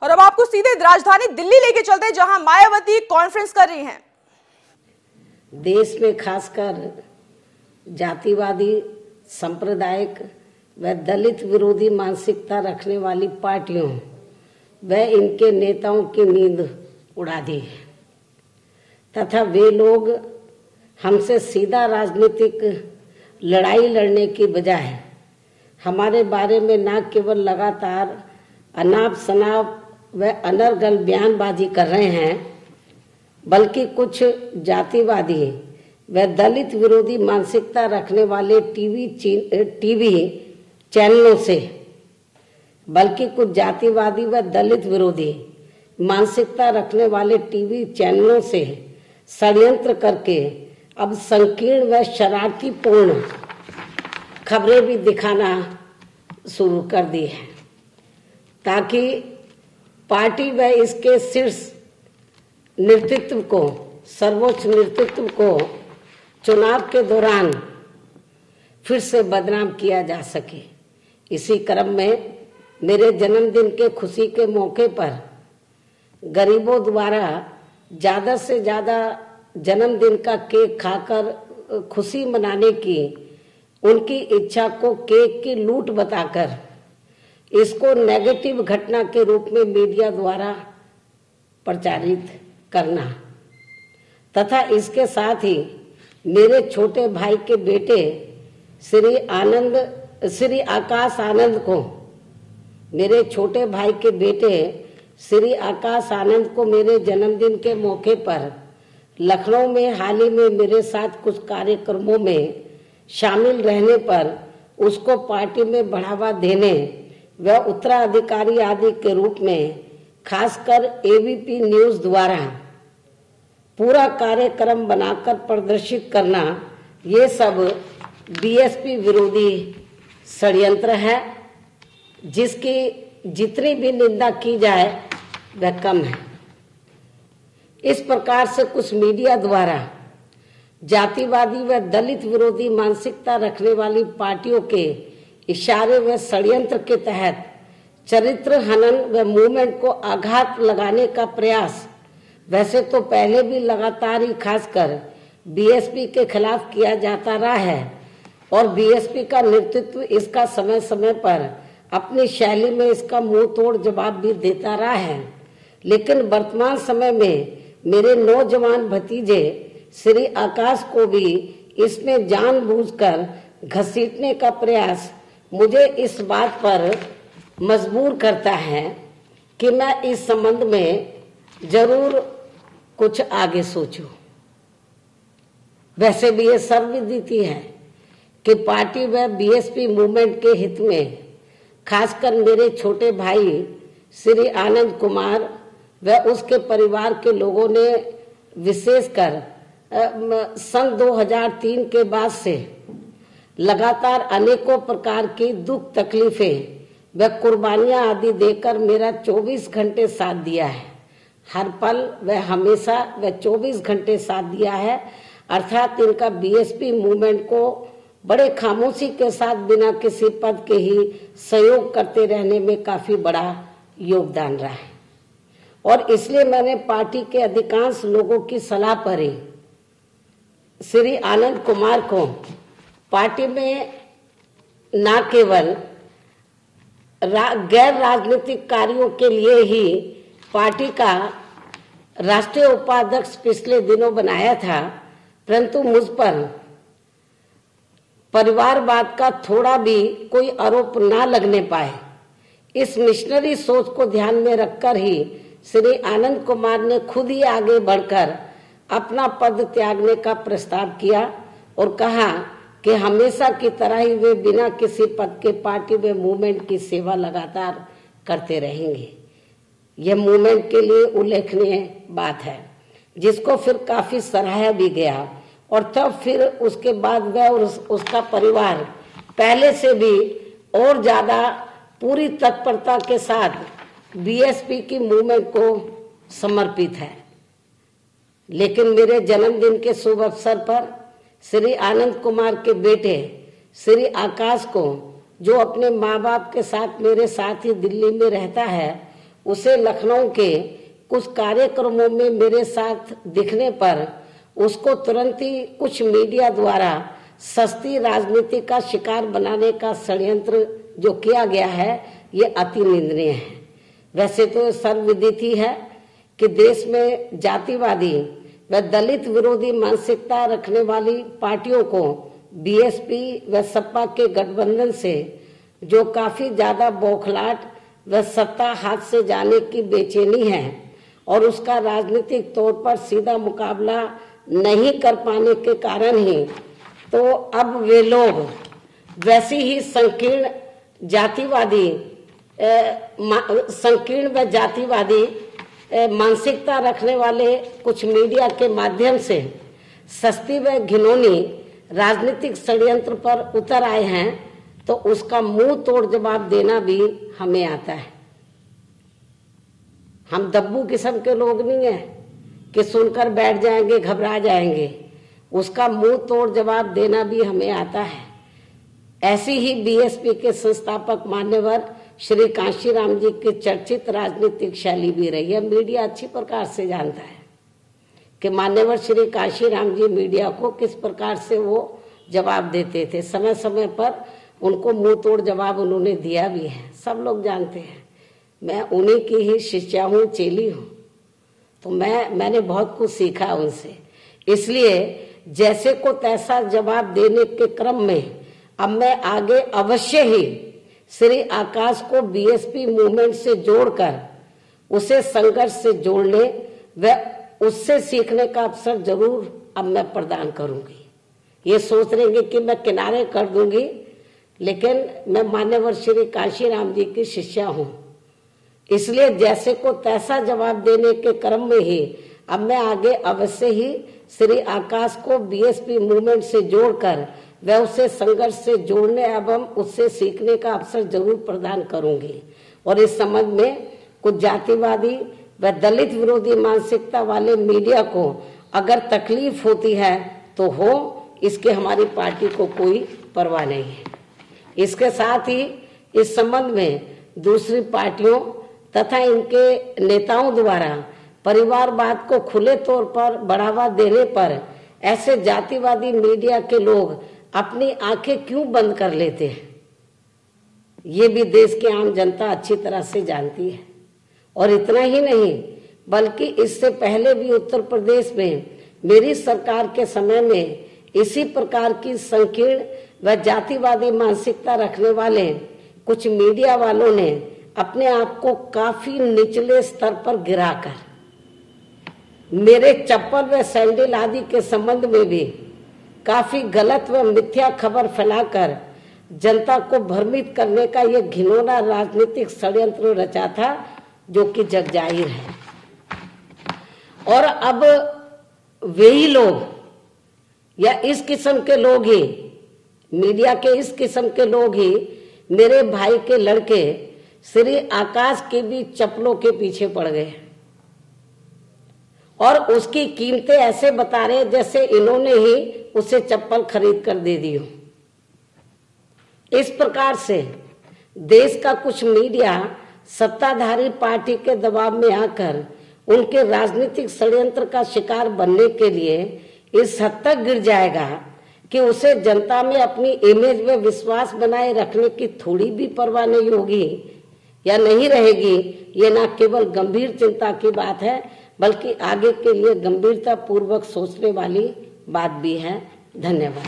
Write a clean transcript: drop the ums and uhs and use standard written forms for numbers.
और अब आपको सीधे राजधानी दिल्ली लेके चलते हैं, जहां मायावती कॉन्फ्रेंस कर रही हैं। देश में खासकर जातिवादी, सांप्रदायिक व दलित विरोधी मानसिकता रखने वाली पार्टियों व इनके नेताओं की नींद उड़ा दी है तथा वे लोग हमसे सीधा राजनीतिक लड़ाई लड़ने की बजाय हमारे बारे में न केवल लगातार अनाप शनाप व अनर्गल बयानबाजी कर रहे हैं, बल्कि कुछ जातिवादी व दलित विरोधी मानसिकता रखने वाले टीवी चैनलों से बल्कि कुछ जातिवादी व दलित विरोधी मानसिकता रखने वाले टीवी चैनलों से षड्यंत्र करके अब संकीर्ण व शरारतीपूर्ण खबरें भी दिखाना शुरू कर दी है, ताकि पार्टी व इसके शीर्ष नेतृत्व को, सर्वोच्च नेतृत्व को चुनाव के दौरान फिर से बदनाम किया जा सके। इसी क्रम में मेरे जन्मदिन के खुशी के मौके पर गरीबों द्वारा ज्यादा से ज्यादा जन्मदिन का केक खाकर खुशी मनाने की उनकी इच्छा को केक की लूट बताकर इसको नेगेटिव घटना के रूप में मीडिया द्वारा प्रचारित करना तथा इसके साथ ही मेरे छोटे भाई के बेटे श्री आकाश आनंद को, मेरे छोटे भाई के बेटे श्री आकाश आनंद को मेरे जन्मदिन के मौके पर लखनऊ में हाल ही में मेरे साथ कुछ कार्यक्रमों में शामिल रहने पर उसको पार्टी में बढ़ावा देने व उत्तराधिकारी आदि के रूप में खासकर एबीपी न्यूज द्वारा पूरा कार्यक्रम बनाकर प्रदर्शित करना, ये सब बीएसपी विरोधी षड्यंत्र है, जिसकी जितनी भी निंदा की जाए वह कम है। इस प्रकार से कुछ मीडिया द्वारा जातिवादी व दलित विरोधी मानसिकता रखने वाली पार्टियों के इशारे व षड्यंत्र के तहत चरित्र हनन व मूवमेंट को आघात लगाने का प्रयास वैसे तो पहले भी लगातार ही खासकर बीएसपी के खिलाफ किया जाता रहा है और बीएसपी का नेतृत्व इसका समय समय पर अपनी शैली में इसका मुंह तोड़ जवाब भी देता रहा है, लेकिन वर्तमान समय में मेरे नौजवान भतीजे श्री आकाश को भी इसमें जानबूझकर घसीटने का प्रयास मुझे इस बात पर मजबूर करता है कि मैं इस संबंध में जरूर कुछ आगे सोचूं। वैसे भी ये सर्वविदित है कि पार्टी व बीएसपी मूवमेंट के हित में खासकर मेरे छोटे भाई श्री आनंद कुमार व उसके परिवार के लोगों ने विशेषकर सन 2003 के बाद से लगातार अनेकों प्रकार की दुख तकलीफें व कुर्बानियां आदि देकर मेरा 24 घंटे साथ दिया है। हर पल व हमेशा व 24 घंटे साथ दिया है, अर्थात इनका बीएसपी मूवमेंट को बड़े खामोशी के साथ बिना किसी पद के ही सहयोग करते रहने में काफी बड़ा योगदान रहा है। और इसलिए मैंने पार्टी के अधिकांश लोगों की सलाह पर ही श्री आनंद कुमार को पार्टी में न केवल गैर राजनीतिक कार्यों के लिए ही पार्टी का राष्ट्रीय उपाध्यक्ष पिछले दिनों बनाया था, परंतु मुझ पर परिवारवाद का थोड़ा भी कोई आरोप ना लगने पाए, इस मिशनरी सोच को ध्यान में रखकर ही श्री आनंद कुमार ने खुद ही आगे बढ़कर अपना पद त्यागने का प्रस्ताव किया और कहा कि हमेशा की तरह ही वे बिना किसी पद के पार्टी व मूवमेंट की सेवा लगातार करते रहेंगे। यह मूवमेंट के लिए उल्लेखनीय बात है, जिसको फिर काफी सराहा भी गया और तब फिर उसके बाद वह और उसका परिवार पहले से भी और ज्यादा पूरी तत्परता के साथ बीएसपी की मूवमेंट को समर्पित है। लेकिन मेरे जन्मदिन के शुभ अवसर पर श्री आनंद कुमार के बेटे श्री आकाश को, जो अपने माँ बाप के साथ मेरे साथ ही दिल्ली में रहता है उसे लखनऊ के कुछ कार्यक्रमों में मेरे साथ दिखने पर उसको तुरंत ही कुछ मीडिया द्वारा सस्ती राजनीति का शिकार बनाने का षड्यंत्र जो किया गया है, ये अति निंदनीय है। वैसे तो सर्वविदित ही है कि देश में जातिवादी व दलित विरोधी मानसिकता रखने वाली पार्टियों को बीएसपी व सपा के गठबंधन से जो काफी ज्यादा बौखलाहट व सत्ता हाथ से जाने की बेचैनी है और उसका राजनीतिक तौर पर सीधा मुकाबला नहीं कर पाने के कारण ही तो अब वे लोग वैसी ही संकीर्ण व जातिवादी मानसिकता रखने वाले कुछ मीडिया के माध्यम से सस्ती व घिनौनी राजनीतिक षड्यंत्र पर उतर आए हैं, तो उसका मुंह तोड़ जवाब देना भी हमें आता है। हम दब्बू किस्म के लोग नहीं हैं कि सुनकर बैठ जाएंगे, घबरा जाएंगे। उसका मुंह तोड़ जवाब देना भी हमें आता है। ऐसी ही बीएसपी के संस्थापक मान्यवर श्री कांशीराम जी की चर्चित राजनीतिक शैली भी रही है। मीडिया अच्छी प्रकार से जानता है कि मान्यवर श्री कांशीराम जी मीडिया को किस प्रकार से वो जवाब देते थे। समय समय पर उनको मुंह तोड़ जवाब उन्होंने दिया भी है, सब लोग जानते हैं। मैं उन्हीं की ही शिष्या हूँ, चेली हूँ, तो मैंने बहुत कुछ सीखा उनसे। इसलिए जैसे को तैसा जवाब देने के क्रम में अब मैं आगे अवश्य ही श्री आकाश को बीएसपी मूवमेंट से जोड़कर उसे संघर्ष से जोड़ने व उससे सीखने का अवसर जरूर अब मैं प्रदान करूंगी। ये सोच रहेंगे कि मैं किनारे कर दूंगी, लेकिन मैं मान्यवर श्री कांशीराम जी की शिष्या हूँ, इसलिए जैसे को तैसा जवाब देने के क्रम में ही अब मैं आगे अवश्य ही श्री आकाश को बीएसपी मूवमेंट से जोड़कर वह उसे संघर्ष से जोड़ने एवं उससे सीखने का अवसर जरूर प्रदान करूंगी। और इस संबंध में कुछ जातिवादी व दलित विरोधी मानसिकता वाले मीडिया को अगर तकलीफ होती है तो हो, इसके हमारी पार्टी को कोई परवाह नहीं है। इसके साथ ही इस संबंध में दूसरी पार्टियों तथा इनके नेताओं द्वारा परिवारवाद को खुले तौर पर बढ़ावा देने पर ऐसे जातिवादी मीडिया के लोग अपनी आंखें क्यों बंद कर लेते हैं, ये भी देश की आम जनता अच्छी तरह से जानती है। और इतना ही नहीं, बल्कि इससे पहले भी उत्तर प्रदेश में मेरी सरकार के समय में इसी प्रकार की संकीर्ण व जातिवादी मानसिकता रखने वाले कुछ मीडिया वालों ने अपने आप को काफी निचले स्तर पर गिराकर मेरे चप्पल व सैंडल आदि के संबंध में भी काफी गलत व मिथ्या खबर फैलाकर जनता को भ्रमित करने का यह घिनौना राजनीतिक षड्यंत्र रचा था, जो कि जग जाहिर है। और अब वे ही लोग या इस किस्म के लोग ही, मीडिया के इस किस्म के लोग ही मेरे भाई के लड़के श्री आकाश के भी चप्पलों के पीछे पड़ गए और उसकी कीमतें ऐसे बता रहे जैसे इन्होंने ही उसे चप्पल खरीद कर दे दी हो। इस प्रकार से देश का कुछ मीडिया सत्ताधारी पार्टी के दबाव में आकर उनके राजनीतिक षड्यंत्र का शिकार बनने के लिए इस हद तक गिर जाएगा कि उसे जनता में अपनी इमेज में विश्वास बनाए रखने की थोड़ी भी परवाह नहीं होगी या नहीं रहेगी। ये न केवल गंभीर चिंता की बात है, बल्कि आगे के लिए गंभीरता पूर्वक सोचने वाली बात भी है। धन्यवाद।